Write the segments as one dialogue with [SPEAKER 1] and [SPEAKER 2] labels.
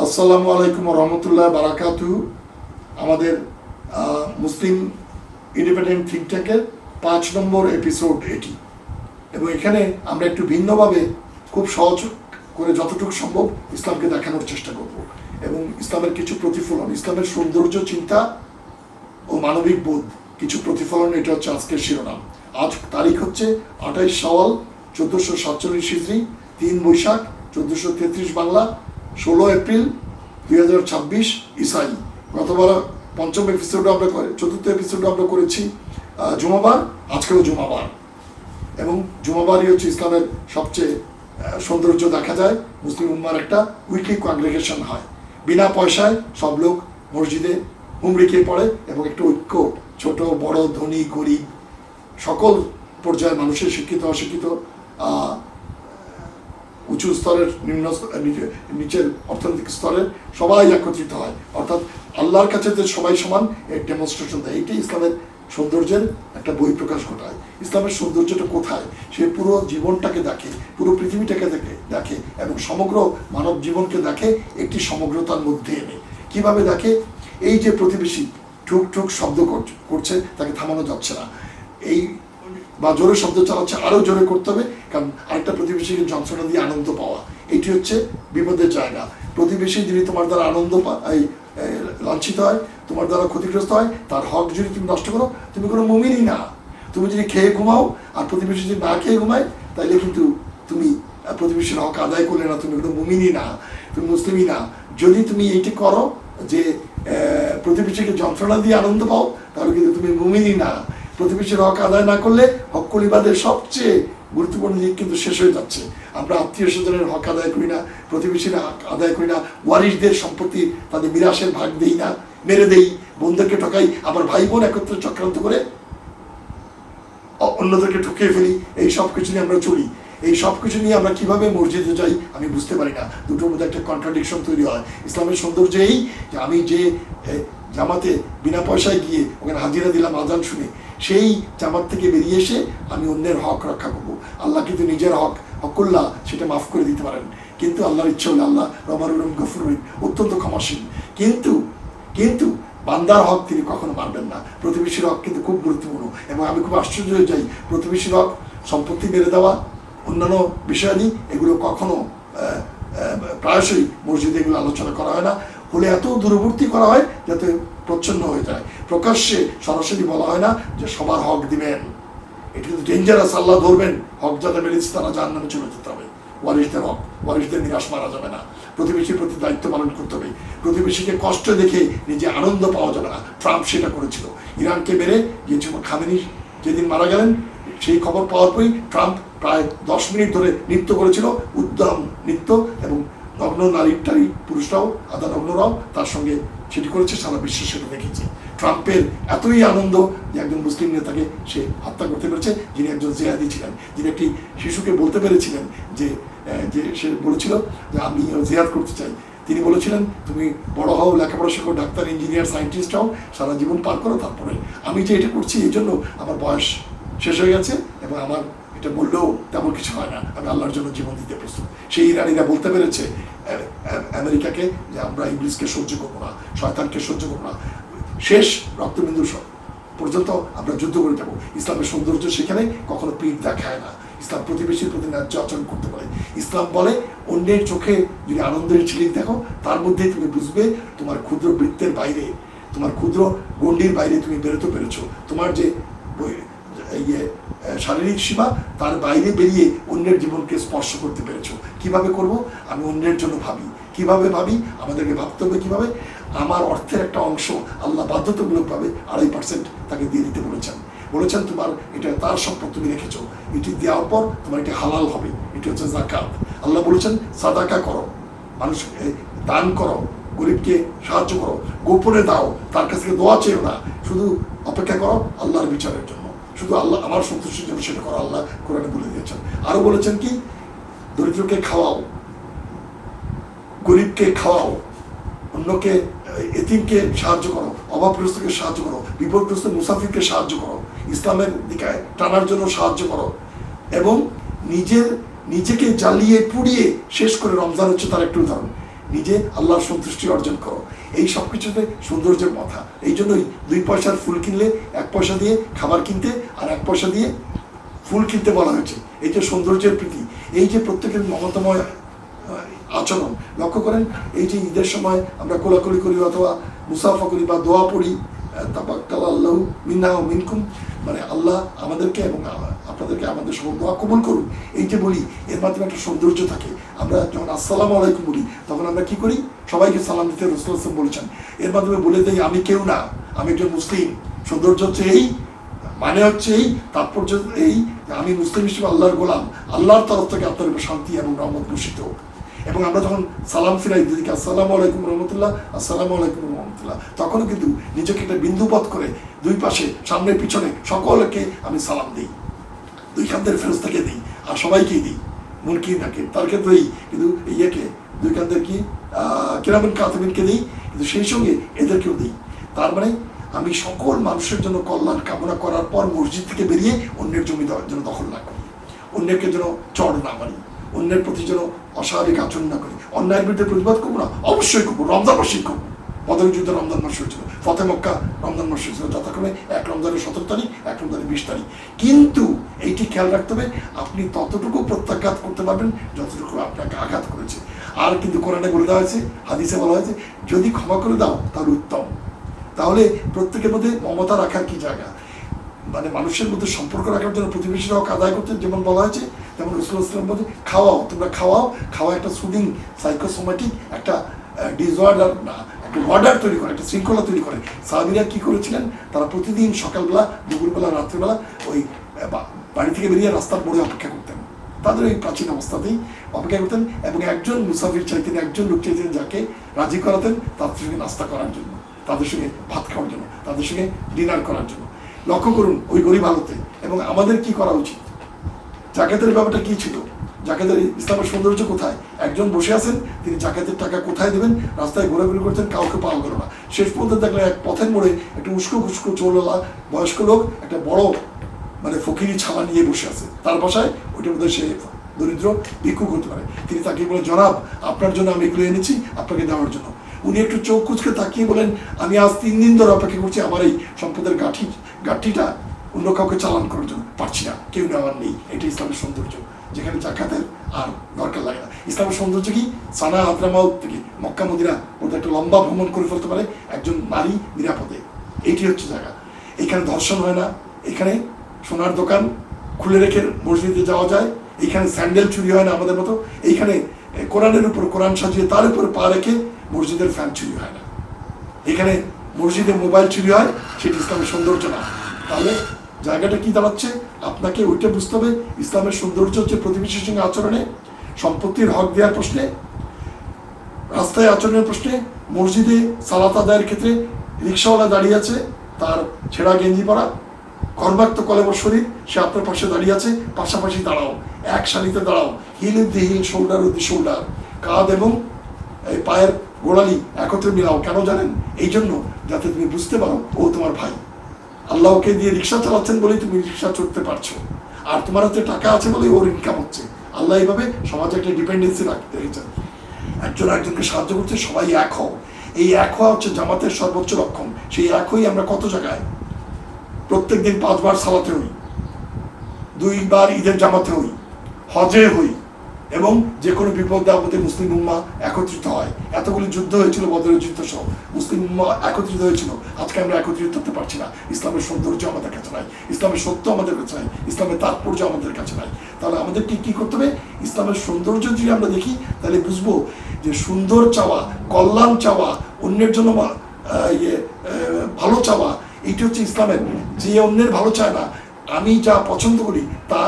[SPEAKER 1] আসসালামু আলাইকুম রহমতুল্লাহ বারাকাতু। আমাদের মুসলিম ইন্ডিপেন্ডেন্ট থিঙ্ক ট্যাঙ্কের 5 নম্বর এপিসোড এটি, এবং এখানে আমরা একটু ভিন্নভাবে খুব সহজ করে যতটুকু সম্ভব ইসলামকে দেখানোর চেষ্টা করব, এবং ইসলামের কিছু প্রতিফলন, ইসলামের সৌন্দর্য, চিন্তা ও মানবিক বোধ কিছু প্রতিফলন, এটা হচ্ছে আজকের শিরোনাম। আজ তারিখ হচ্ছে 28 শাওয়াল 1447 হিজরি, 3 বৈশাখ 1433 বাংলা, 16 এপ্রিল 2026 ইসাই। গতবার পঞ্চম এপিসোডে আমরা চতুর্থ এপিসোডে আমরা করেছি জুমাবার, আজকেও জুমাবার, এবং জুমাবারই হচ্ছে ইসলামের সবচেয়ে সৌন্দর্য দেখা যায়। মুসলিম উম্মার একটা উইকলি কংগ্রেগেশন হয়, বিনা পয়সায় সব লোক মসজিদে হুমড়ি খেয়ে পড়ে, এবং একটা ঐক্য, ছোট বড় ধনী গরিব সকল পর্যায়ের মানুষের, শিক্ষিত অশিক্ষিত, উঁচু স্তরের, নিচের অর্থনৈতিক স্তরের সবাই একত্রিত হয়, অর্থাৎ আল্লাহর কাছে যে সবাই সমান এর ডেমনস্ট্রেশন দেয়। এইটাই ইসলামের সৌন্দর্যের একটা বহিঃপ্রকাশ ঘটায়। ইসলামের সৌন্দর্যটা কোথায়? সে পুরো জীবনটাকে দেখে, পুরো পৃথিবীটাকে দেখে, এবং সমগ্র মানব জীবনকে দেখে একটি সমগ্রতার মধ্যে এনে। কিভাবে দেখে? এই যে প্রতিবেশী ঠুক ঠুক শব্দ করছে, তাকে থামানো যাচ্ছে না, এই বা জোরে শব্দ চালাচ্ছে, আরও জোরে করতে হবে, কারণ আরেকটা প্রতিবেশীকে যন্ত্রণা দিয়ে আনন্দ পাওয়া, এটি হচ্ছে বিপদের জায়গা। প্রতিবেশী যদি তোমার দ্বারা লাঞ্ছিত হয়, তোমার দ্বারা ক্ষতিগ্রস্ত হয়, তার হক যদি তুমি নষ্ট করো, তুমি কোনো মুমিনই না। তুমি যদি খেয়ে ঘুমাও আর প্রতিবেশী যদি না খেয়ে ঘুমায়, তাইলে কিন্তু তুমি প্রতিবেশীর হক আদায় করলে না, তুমি কোনো মুমিনই না, তুমি মুসলিমই না। যদি তুমি এইটি করো যে প্রতিবেশীকে যন্ত্রণা দিয়ে আনন্দ পাও, তাহলে কিন্তু তুমি মুমিনই না। প্রতিবেশীর হক আদায় না করলে হক্কুল ইবাদের সবচেয়ে গুরুত্বপূর্ণ দিক কিন্তু শেষ হয়ে যাচ্ছে। আমরা আত্মীয় স্বজনের হক আদায় করি না, প্রতিবেশীর হক আদায় করি না, ওয়ারিশদের সম্পত্তি তাদের মিরাসের ভাগ দেই না, মেরে দেই, বোনদেরকে ঠকাই, আবার ভাই বোন একত্রে চক্রান্ত করে অন্যদেরকে ঠকিয়ে ফেলি। এই সব কিছু নিয়ে আমরা চলি। এই সব কিছু নিয়ে আমরা কিভাবে মসজিদে যাই আমি বুঝতে পারি না। দুটোর মধ্যে একটা কন্ট্রাডিকশন তৈরি হয়। ইসলামের সৌন্দর্য এই যে আমি যে জামাতে বিনা পয়সায় গিয়ে ওখানে হাজিরা দিলাম আজান শুনে, সেই জামাত থেকে বেরিয়ে এসে আমি অন্যের হক রক্ষা করবো। আল্লাহ কিন্তু নিজের হকুল্লাহ সেটা মাফ করে দিতে পারেন, কিন্তু আল্লাহর ইচ্ছা হলে আল্লাহ রহমান রহিম গফুর রহিম, অত্যন্ত ক্ষমাশীল। কিন্তু বান্দার হক তিনি কখনো মানবেন না। প্রতিবেশীর হক কিন্তু খুব গুরুত্বপূর্ণ, এবং আমি খুব আশ্চর্য হয়ে যাই, প্রতিবেশীর হক, সম্পত্তি মেরে দেওয়া, অন্যান্য বিষয়াদি, এগুলো কখনো প্রায়শই মসজিদে এগুলো আলোচনা করা হয় না। হলে এত দূরবর্তী করা হয় যাতে প্রচ্ছন্ন হয়ে যায়। প্রকাশ্যে সরাসরি বলা হয় না যে সবার হক দিবেন। এটা কিন্তু ডেঞ্জারাস। আল্লাহ ধরবেন, হক যাদের মেরেছে তারা জাহান্নামে চলে যেতে হবে। ওয়ারিশদের হক, ওয়ারিশদের নিরাশ মারা যাবে না। প্রতিবেশীর প্রতি দায়িত্ব পালন করতে হবে। প্রতিবেশীকে কষ্ট দেখে নিজে আনন্দ পাওয়া যাবে না। ট্রাম্প সেটা করেছিল। ইরানকে মেরে গিয়েছিল খামেনি যেদিন মারা গেলেন, সেই খবর পাওয়ার পরই ট্রাম্প প্রায় 10 মিনিট ধরে নৃত্য করেছিল, উদ্যম নৃত্য, এবং নগ্ন নারী পুরুষরাও, আধা নগ্নরাও তার সঙ্গে সেটি করেছে। সারা বিশ্ব সেটা দেখেছে। ট্রাম্পের এতই আনন্দ যে একজন মুসলিম নেতাকে সে হত্যা করতে পেরেছে, যিনি একজন জিহাদি ছিলেন, যিনি একটি শিশুকে বলতে পেরেছিলেন যে সে বলেছিল যে আমি জিহাদ করতে চাই। তিনি বলেছিলেন তুমি বড় হও, লেখাপড়া শেখো, ডাক্তার, ইঞ্জিনিয়ার, সায়েন্টিস্ট হও, সারা জীবন পার করো, তারপরে আমি যে এটা করছি এই জন্য আমার বয়স শেষ হয়ে গেছে, এবং আমার এটা বললেও তেমন কিছু হয় না, আমি আল্লাহর জন্য জীবন দিতে প্রস্তুত। সেই ইরানিরা বলতে পেরেছে আমেরিকাকে যে আমরা ইংলিশকে সহ্য করবো না, শয়তানকে সহ্য করবো না, শেষ রক্তবিন্দু পর্যন্ত আমরা যুদ্ধ করে যাবো। ইসলামের সৌন্দর্য সেখানে কখনো পিঠ দেখায় না। ইসলাম প্রতিবেশীর প্রতি ন্যায্য আচরণ করতে পারে। ইসলাম বলে অন্যের চোখে যদি আনন্দের ঝিলিক দেখো, তার মধ্যেই তুমি বুঝবে তোমার ক্ষুদ্র বৃত্তের বাইরে, তোমার ক্ষুদ্র গণ্ডির বাইরে তুমি বেরোতে পেরেছো। তোমার যে শারীরিক সীমা, তার বাইরে বেরিয়ে অন্যের জীবনকে স্পর্শ করতে পেরেছো। কিভাবে করব? আমি অন্যের জন্য ভাবি। কিভাবে ভাবি? আমাদেরকে ভাবতে হবে কিভাবে? আমার অর্থের একটা অংশ আল্লাহ বাধ্যতামূলকভাবে 2.5% তাকে দিয়ে দিতে বলেছেন তোমার এটা তার সম্পদ, তুমি রেখেছো, এটি দেওয়ার পর তোমার এটি হালাল হবে। এটি হচ্ছে যাকাত। আল্লাহ বলেছেন সাদাকা করো, মানুষকে দান করো, গরিবকে সাহায্য করো, গোপনে দাও, তার কাছ থেকে দোয়া চেয়েও না, শুধু অপেক্ষা করো আল্লাহর বিচারের জন্য, শুধু আল্লাহ আমার সন্তুষ্টির জন্য সেটা করো। আল্লাহ কোরআনে বলে দিয়েছেন। আরো বলেছেন কি? দরিদ্রকে খাওয়াও, গরিবকে খাওয়াও, অন্যকে, এতিমকে সাহায্য করো, অভাবগ্রস্তকে সাহায্য করো, বিপদগ্রস্ত মুসাফিরকে সাহায্য করো, ইসলামের দিকে টানার জন্য সাহায্য করো, এবং নিজেকে জ্বালিয়ে পুড়িয়ে শেষ করে, রমজান হচ্ছে তার একটু উদাহরণ, নিজে আল্লাহর সন্তুষ্টি অর্জন করো। এই সব কিছুতে সৌন্দর্যের মাথা। এই জন্যই 2 পয়সার ফুল কিনলে 1 পয়সা দিয়ে খাবার কিনতে আর 1 পয়সা দিয়ে ফুল কিনতে বলা হয়েছে। এই যে সৌন্দর্যের প্রীতি, এই যে প্রত্যেকের মমতাময় আচরণ লক্ষ্য করেন। এই যে ঈদের সময় আমরা কোলাকুলি করি অথবা মুসাফা করি বা দোয়া পড়ি, তাবাক্কাল আল্লাহু মিন্না ওয়া মিনকুম, মানে আল্লাহ আমাদেরকে এবং আপনাদেরকে আমাদের সব দোয়া কবুল করুন, এই যে বলি, এর মাধ্যমে একটা সৌন্দর্য থাকে। আমরা যখন আসসালামু আলাইকুম বলি তখন আমরা কি করি? সবাইকে সালাম দিতে রাসূলুল্লাহ সাল্লাল্লাহু আলাইহি ওয়াসাল্লাম বলেছেন। এর মাধ্যমে বলে দেই আমি কেউ না, আমি একজন মুসলিম। সৌন্দর্য হচ্ছে এই, মানে হচ্ছে এই, তাৎপর্য এই, আমি মুসলিম হিসেবে আল্লাহর গোলাম, আল্লাহর তরফ থেকে আপনার উপর শান্তি এবং রহমত বর্ষিত হোক। এবং আমরা যখন সালাম ফিরাই দিদিকে আসসালামু আলাইকুম রহমতুল্লাহ, আসসালামু আলাইকুম রহমতুল্লাহ, তখনও কিন্তু নিজেকে একটা বিন্দুপথ করে 2 পাশে সামনে পিছনে সকলকে আমি সালাম দিই, 2 কান্দের ফেরেশতাকে দিই আর সবাইকেই দিই, মুনকির নাকির তার ক্ষেত্রেই, কিন্তু ইয়েকে 2 কান্দের কি কিরামান কাতিবিনকে দিই, কিন্তু সেই সঙ্গে এদেরকেও দিই। তার মানে আমি সকল মানুষের জন্য কল্যাণ কামনা করার পর মসজিদ থেকে বেরিয়ে অন্যের জমি যেন দখল না করি, অন্যকে যেন চড় না মারি, অন্যের প্রতি যেন অস্বাভাবিক আচরণ না করি, অন্যায়ের বিরুদ্ধে প্রতিবাদ করবো না, অবশ্যই করবো। রমজান মাসেই করবো। বদরের যুদ্ধ রমজান মাস হয়েছিল, ফতে মক্কা রমজান মাস হয়েছিল, যথাক্রমে 1 রমজানের 17 তারিখ, 1 রমজানের 20 তারিখ। কিন্তু এইটি খেয়াল রাখতে হবে, আপনি ততটুকু প্রত্যাঘাত করতে পারবেন যতটুকু আপনাকে আঘাত করেছে। আর কিন্তু কোরআনে বলে দেওয়া হয়েছে, হাদিসে বলা হয়েছে, যদি ক্ষমা করে দাও তাহলে উত্তম। তাহলে প্রত্যেকের মধ্যে মমতা রাখার কি জায়গা, মানে মানুষের মধ্যে সম্পর্ক রাখার জন্য প্রতিবেশীর হক আদায় করতে যেমন বলা হয়েছে, তেমন রাসূলুল্লাহ সাল্লাল্লাহু আলাইহি ওয়াসাল্লাম বলছে খাওয়াও, তোমরা খাওয়াও। খাওয়া একটা সুদিং সাইকোসোম্যাটিক একটা ডিসঅর্ডার না, একটা অর্ডার তৈরি করে, একটা শৃঙ্খলা তৈরি করে। সাহাবীরা কি করেছিলেন? তারা প্রতিদিন সকালবেলা, দুপুরবেলা, রাত্রিবেলা ওই বাড়ি থেকে বেরিয়ে রাস্তার মোড়ে অপেক্ষা করতেন, তাদের ওই প্রাচীন অবস্থাতেই অপেক্ষা করতেন, এবং একজন মুসাফির চাইতেন, একজন লোক চাইতেন যাকে রাজি করাতেন তাদের সঙ্গে নাস্তা করার জন্য, তাদের সঙ্গে ভাত খাওয়ার জন্য, তাদের সঙ্গে ডিনার করার জন্য। লক্ষ্য করুন ওই গরিব আলোতে। এবং আমাদের কি করা উচিত? জাকাতের ব্যাপারটা কি ছিল? জাকাতের ইসলামের সৌন্দর্য কোথায়? একজন বসে আছেন, তিনি জাকাতের টাকা কোথায় দেবেন রাস্তায় ঘোরাঘুরি করছেন, কাউকে পাওয়া গেল না। শেষ পর্যন্ত দেখলেন এক পথের মোড়ে একটা উস্কো খুস্কো চোরলা বয়স্ক লোক একটা বড় মানে ফকিরি ছালা নিয়ে বসে আছে, তার বাসায় ওইটার মধ্যে সে দরিদ্র ভিক্ষুক হতে পারে। তিনি তাকে বলে, জনাব আপনার জন্য আমি এগুলো এনেছি আপনাকে দেওয়ার জন্য। উনি একটু চোখ কুচকে তাকিয়ে বলেন, আমি আজ 3 দিন ধরে অপেক্ষা করছি আমার এই সম্পদের গাঠিটা অন্য কাউকে চালান করার জন্য, পারছি না, কেউ নেওয়ার নেই। এটা ইসলামের সৌন্দর্য, যেখানে জাকাতের আর দরকার লাগে না। ইসলামের সৌন্দর্য কি? সানা হাদরামাউত থেকে মক্কা মদিনা ওটা একটা লম্বা ভ্রমণ করে ফেলতে পারে একজন নারী নিরাপদে। এইটি হচ্ছে জায়গা। এখানে ধর্ষণ হয় না, এখানে সোনার দোকান খুলে রেখে মসজিদে যাওয়া যায়, এইখানে স্যান্ডেল চুরি হয় না আমাদের মতো, এইখানে কোরআনের উপর কোরআন সাজিয়ে তার উপরে পা রেখে মসজিদের ফ্যান চুরি হয় না, এখানে মসজিদে মোবাইল চুরি হয়, সেটি ইসলামের সৌন্দর্য না। তাহলে জায়গাটা কি দাঁড়াচ্ছে? আপনাকে ওইটা বুঝতে হবে। ইসলামের সৌন্দর্য হচ্ছে প্রতিবেশীর সঙ্গে আচরণে, সম্পত্তির হক দেওয়ার প্রশ্নে, রাস্তায় আচরণের প্রশ্নে, মসজিদে সালাত আদায়ের ক্ষেত্রে রিক্সাওয়ালা দাঁড়িয়ে আছে, তার ছেঁড়া গেঞ্জি পরা, কর্মাক্ত কলেবর শরীর, সে আপনার পাশে দাঁড়িয়ে আছে, পাশাপাশি দাঁড়াও, এক সারিতে দাঁড়াও, heel with the heel, shoulder with the shoulder, কাঁধ এবং এই পায়ের গোড়ালি একত্রে মিলাও। কেন জানেন? এই জন্য যাতে তুমি বুঝতে পারো ও তোমার ভাই। আল্লাহ ওকে দিয়ে রিক্সা চালাচ্ছেন বলেই তুমি রিক্সা চড়তে পারছো, আর তোমার হাতে টাকা আছে বলেই ওর ইনকাম হচ্ছে। আল্লাহ এইভাবে সমাজে একটা ডিপেন্ডেন্সি রাখতে রেখেছেন, একজন একজনকে সাহায্য করতে, সবাই এক হও। এই এক হওয়া হচ্ছে জামাতের সর্বোচ্চ লক্ষণ। সেই এক হই আমরা কত জায়গায় প্রত্যেক দিন 5 বার সালাতে হই, 2 বার ঈদের জামাতে হই, হজে হই, এবং যে কোনো বিপদে আপদে মুসলিম উম্মাহ একত্রিত হয়। এতগুলি যুদ্ধ হয়েছিল, বদরের যুদ্ধ সহ মুসলিম উম্মাহ একত্রিত হয়েছিল। আজকে আমরা একত্রিত হতে পারছি না। ইসলামের সৌন্দর্য আমাদের কাছে নাই, ইসলামের সত্য আমাদের কাছে নাই, ইসলামের তাৎপর্য আমাদের কাছে নাই। তাহলে আমাদেরকে কি করতে হবে? ইসলামের সৌন্দর্য যদি আমরা দেখি তাহলে বুঝবো যে সুন্দর চাওয়া, কল্যাণ চাওয়া, অন্যের জন্য ভালো চাওয়া, এইটি হচ্ছে ইসলামের। যে অন্যের ভালো চায় না, আমি যা পছন্দ করি তা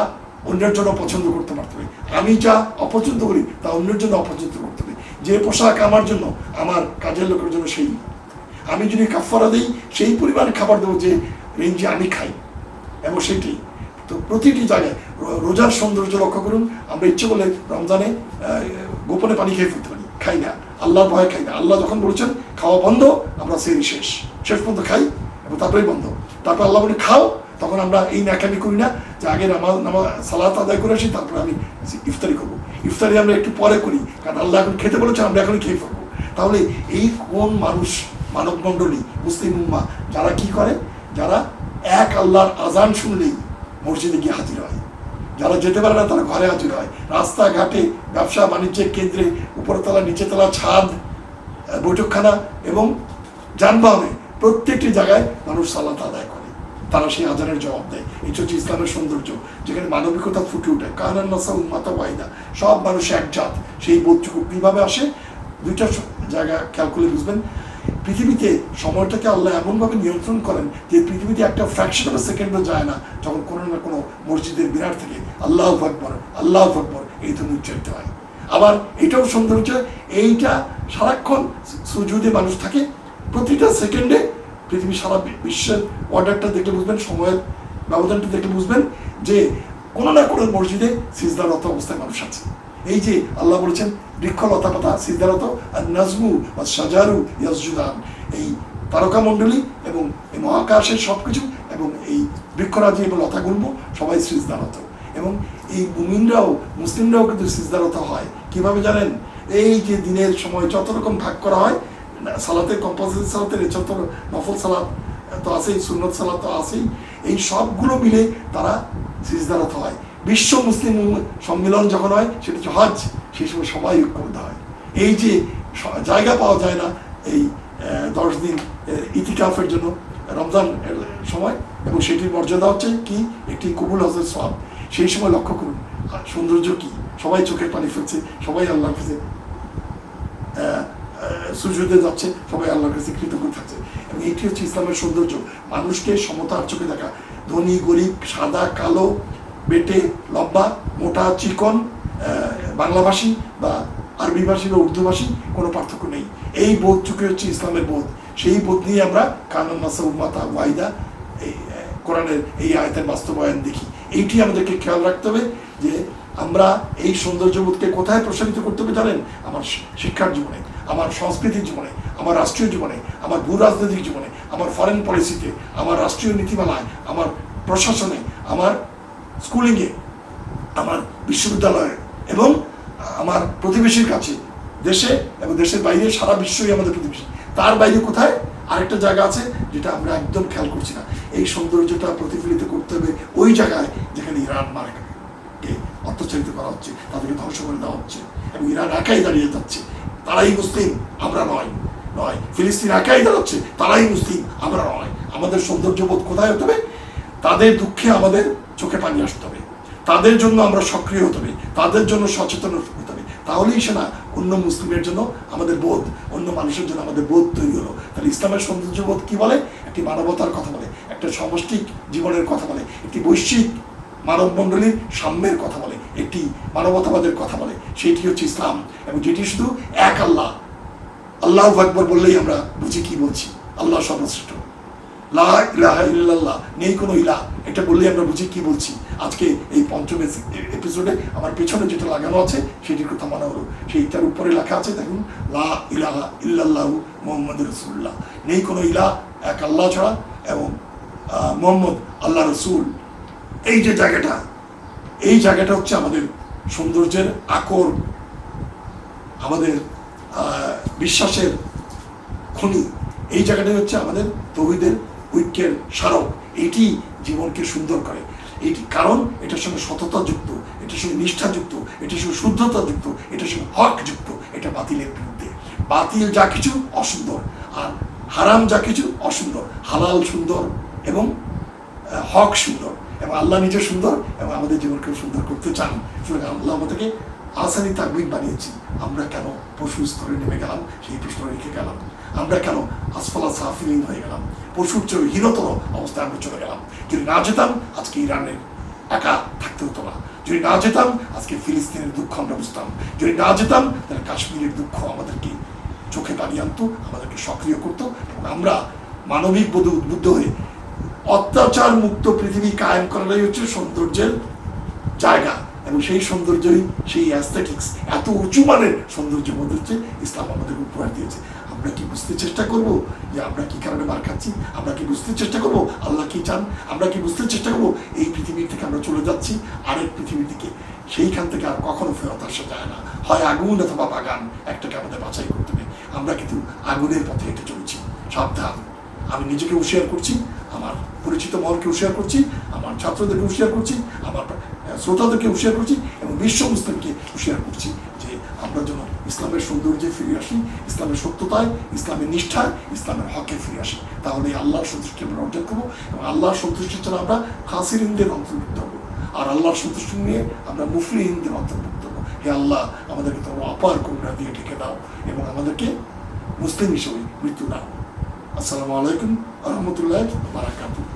[SPEAKER 1] অন্যের জন্য পছন্দ করতে পারতে হবে, আমি যা অপছন্দ করি তা অন্যের জন্য অপছন্দ করতে হবে। যে পোশাক আমার জন্য, আমার কাজের লোকের জন্য সেই। আমি যদি কাফারা দিই, সেই পরিমাণ খাবার দেবো যে রেঞ্জে আমি খাই, এবং সেইটি তো প্রতিটি জায়গায়। রোজার সৌন্দর্য লক্ষ্য করুন। আমরা ইচ্ছে করলে রমজানে গোপনে পানি খেয়ে ফেলতে পারি, খাই না, আল্লাহর ভয় খাই না। আল্লাহ যখন বলেছেন খাওয়া বন্ধ, আমরা সেই শেষ পর্যন্ত খাই এবং তারপরেই বন্ধ। তারপর আল্লাহ বলে খাও, তখন আমরা এই ন্যাকামি করি না যে আগে সালাত আদায় করে আসি তারপরে আমি ইফতারি করবো। ইফতারি আমরা একটু পরে করি, কারণ আল্লাহ এখন খেতে বলেছে, আমরা এখন খেয়ে ফেলবো। তাহলে এই কোন মানুষ, মানব মণ্ডলী, মুসলিম উম্মাহ যারা কি করে, যারা এক আল্লাহর আজান শুনলেই মসজিদে গিয়ে হাজির হয়, যারা যেতে পারে না তারা ঘরে হাজির হয়, রাস্তাঘাটে, ব্যবসা বাণিজ্যের কেন্দ্রে, উপরতলা নিচেতলা, ছাদ, বৈঠকখানা এবং যানবাহনে প্রত্যেকটি জায়গায় মানুষ সালাত আদায় করে, তারা সেই আজানের জবাব দেয়। এটা হচ্ছে ইসলামের সৌন্দর্য, যেখানে মানবিকতা ফুটে ওঠে। কানান নাসা উম্মাতা ওয়াহিদা, সব মানুষ এক জাত। সেই বোধটুকু কীভাবে আসে? দুইটা জায়গা খেয়াল করলে বুঝবেন। পৃথিবীতে সময়টাকে আল্লাহ এমনভাবে নিয়ন্ত্রণ করেন যে পৃথিবীতে একটা ফ্র্যাকশন অফ সেকেন্ডও যায় না যখন কোনো না কোনো মসজিদের বিরাট থেকে আল্লাহু আকবার, আল্লাহু আকবার এই ধরনের উচ্চারিত হয়। আবার এটাও সৌন্দর্য, এইটা সারাক্ষণ সুজুদে মানুষ থাকে, প্রতিটা সেকেন্ডে পৃথিবী সারা বিশ্বের অর্ডারটা দেখলে বুঝবেন, সময়ের ব্যবধানটা দেখলে বুঝবেন যে কোনো না কোনো মসজিদে সিজদারত অবস্থায় মানুষ আছে। এই যে আল্লাহ বলেছেন বৃক্ষ লতা পাতা সিজদারত, আর নাজমু আর সাজারু ইয়াসজুদান, এই তারকামণ্ডলী এবং এই মহাকাশের সব কিছু এবং এই বৃক্ষরাজি এবং লতাগুল্ম সবাই সিজদারত। এবং এই মুমিনরাও, মুসলিমরাও কিন্তু সিজদারত হয়। কিভাবে জানেন? এই যে দিনের সময় যত রকম ভাগ করা হয়, সালাতের কম্পালসারি সালাতের যত নফল সালাত তো আছেই, সুন্নত সালাত তো আছেই, এই সবগুলো মিলে তারা সিজদারত হয়। বিশ্ব মুসলিম সম্মেলন যখন হয়, সেটা হচ্ছে হজ, সেই সময় সবাই ঐক্যবদ্ধ হয়। এই যে জায়গা পাওয়া যায় না এই 10 দিন ইতিকাফের জন্য রমজান সময়, এবং সেটির মর্যাদা হচ্ছে কি? একটি কবুল হজের সওয়াব। সেই সময় লক্ষ্য করুন সৌন্দর্য কি, সবাই চোখের পানি ফেলছে, সবাই আল্লাহর কাছে সুজুদে যাচ্ছে, সবাই আল্লাহর কাছে কৃতজ্ঞ থাকছে। এবং এটি হচ্ছে ইসলামের সৌন্দর্য, মানুষকে সমতার চোখে দেখা। ধনী গরিব, সাদা কালো, বেটে লম্বা, মোটা চিকন, বাংলাভাষী বা আরবিভাষী বা উর্দুভাষী, কোনো পার্থক্য নেই। এই বোধটুকু হচ্ছে ইসলামের বোধ। সেই বোধ নিয়ে আমরা কানান নাসা উম্মাতা ওয়াহিদা এই কোরআনের এই আয়াতের বাস্তবায়ন দেখি। এইটি আমাদেরকে খেয়াল রাখতে হবে যে আমরা এই সৌন্দর্যবোধকে কোথায় প্রসারিত করতে হবে জানেন? আমার শিক্ষার জীবনে, আমার সংস্কৃতির জীবনে, আমার রাষ্ট্রীয় জীবনে, আমার ভূ রাজনৈতিক জীবনে, আমার ফরেন পলিসিতে, আমার রাষ্ট্রীয় নীতিমালায়, আমার প্রশাসনে, আমার স্কুলিংয়ে, আমার বিশ্ববিদ্যালয়ে এবং আমার প্রতিবেশীর কাছে, দেশে এবং দেশের বাইরে, সারা বিশ্বই আমাদের প্রতিবেশী। তার বাইরে কোথায় আরেকটা জায়গা আছে যেটা আমরা একদম খেয়াল করছি না। এই সৌন্দর্যটা প্রতিফলিত করতে হবে ওই জায়গায় যেখানে ইরান মার্কে অত্যাচারিত করা হচ্ছে, তাদেরকে ধ্বংস করে দেওয়া হচ্ছে, এবং ইরান একাই দাঁড়িয়ে যাচ্ছে, তারাই মুসলিম, আমরা নয়। ফিলিস্তিন একাই দাঁড়াচ্ছে, তারাই মুসলিম, আমরা নয়। আমাদের সৌন্দর্যবোধ কোথায় হতে হবে? তাদের দুঃখে আমাদের চোখে পানি আসতে হবে, তাদের জন্য আমরা সক্রিয় হতে হবে, তাদের জন্য সচেতন হতে হবে। তাহলেই সে না অন্য মুসলিমের জন্য আমাদের বোধ, অন্য মানুষের জন্য আমাদের বোধ তৈরি হলো। তাহলে ইসলামের সৌন্দর্যবোধ কি বলে? একটি মানবতার কথা বলে, একটা সমষ্টিক জীবনের কথা বলে, একটি বৈশ্বিক মানব মণ্ডলীর সাম্যের কথা বলে, একটি মানবতাবাদের কথা বলে। সেটি হচ্ছে ইসলাম। এবং যেটি শুধু এক আল্লাহ, আল্লাহু আকবার বললেই আমরা বুঝি কি বলছি, আল্লাহ সর্বশ্রেষ্ঠ, লা ইলাহা ইল্লাল্লাহ, নেই কোনো ইলাহ, এটা বললেই আমরা বুঝি কি বলছি। আজকে এই পঞ্চম এপিসোডে আমার পেছনে যেটা লাগানো আছে সেটির কথা মানা হলো, সেইটার উপরে লেখা আছে দেখুন, লা ইলাহা ইল্লাল্লাহু মুহাম্মাদুর রাসূলুল্লাহ, নেই কোনো ইলাহ এক আল্লাহ ছাড়া, এবং মুহাম্মদ আল্লাহ রসুল। এই যে জায়গাটা, এই জায়গাটা হচ্ছে আমাদের সৌন্দর্যের আকর, আমাদের বিশ্বাসের খনি। এই জায়গাটাই হচ্ছে আমাদের তৌহিদের ঐক্যের স্মারক। এটি জীবনকে সুন্দর করে। এটি কারণ এটার সঙ্গে সততা যুক্ত, এটার সঙ্গে নিষ্ঠা যুক্ত, এটার সঙ্গে শুদ্ধতা যুক্ত, এটার সঙ্গে হক যুক্ত। এটা বাতিলের বিরুদ্ধে। বাতিল যা কিছু অসুন্দর, আর হারাম যা কিছু অসুন্দর। হালাল সুন্দর এবং হক সুন্দর, এবং আল্লাহ নিজে সুন্দর, এবং আমাদের জীবনকে সুন্দর করতে চান। সুতরাং আল্লাহ আমাদেরকে আসানি তাকবীর বানিয়েছি। আমরা কেন পশু স্তরে নেমে গেলাম, সেই প্রশ্ন রেখে গেলাম? আমরা কেন আসফালা সাফিলিন হয়ে গেলাম, পশুর চেয়ে হীনতর অবস্থায় আমরা চলে গেলাম? যদি না যেতাম আজকে ইরানের একা থাকতে হতো না, যদি না যেতাম আজকে ফিলিস্তিনের দুঃখ আমরা বুঝতাম, যদি না যেতাম তাহলে কাশ্মীরের দুঃখ আমাদেরকে চোখে পানি আনতো, আমাদেরকে সক্রিয় করতো, এবং আমরা মানবিক বোধে উদ্বুদ্ধ হয়ে অত্যাচার মুক্ত পৃথিবী কায়েম করাটাই হচ্ছে সৌন্দর্যের জায়গা। এবং সেই সৌন্দর্যই, সেই অ্যাস্থেটিক্স, এত উঁচু মানের সৌন্দর্য মধ্যে হচ্ছে ইসলাম আমাদের উপহার দিয়েছে। আমরা কি বুঝতে চেষ্টা করব যে আমরা কি কারণে মার খাচ্ছি? আমরা কি বুঝতে চেষ্টা করব আল্লাহ কি চান? আমরা কি বুঝতে চেষ্টা করব এই পৃথিবীর থেকে আমরা চলে যাচ্ছি আরেক পৃথিবীর দিকে? সেইখান থেকে আর কখনো ফেরত আসা যায় না। হয় আগুন অথবা বাগান, একটাকে আমাদের বাছাই করতে হবে। আমরা কিন্তু আগুনের পথে হেঁটে চলছি, সাবধান। আমি নিজেকে হুঁশিয়ার করছি, আমার পরিচিত মহলকে হুঁশিয়ার করছি, আমার ছাত্রদেরকে হুঁশিয়ার করছি, আমার শ্রোতাদেরকে হুঁশিয়ার করছি এবং বিশ্ব মুসলিমকে হুঁশিয়ার করছি যে আমরা যেন ইসলামের সৌন্দর্যে ফিরে আসি, ইসলামের সত্যতায়, ইসলামের নিষ্ঠায়, ইসলামের হকে ফিরে আসি। তাহলে আল্লাহর সন্তুষ্টি আমরা অর্জন করবো এবং আল্লাহর সন্তুষ্টি ছাড়া আমরা খাসিরিনদের অন্তর্ভুক্ত হবো, আর আল্লাহর সন্তুষ্টি নিয়ে আমরা মুফলিহিনদের অন্তর্ভুক্ত হবো। হে আল্লাহ, আমাদেরকে তোমরা অপার করুণা দিয়ে ঢেকে দাও এবং আমাদেরকে মুসলিম হিসেবে মৃত্যু দাও। আসসালামু আলাইকুম ওয়া রাহমাতুল্লাহি ওয়া বারাকাতুহু।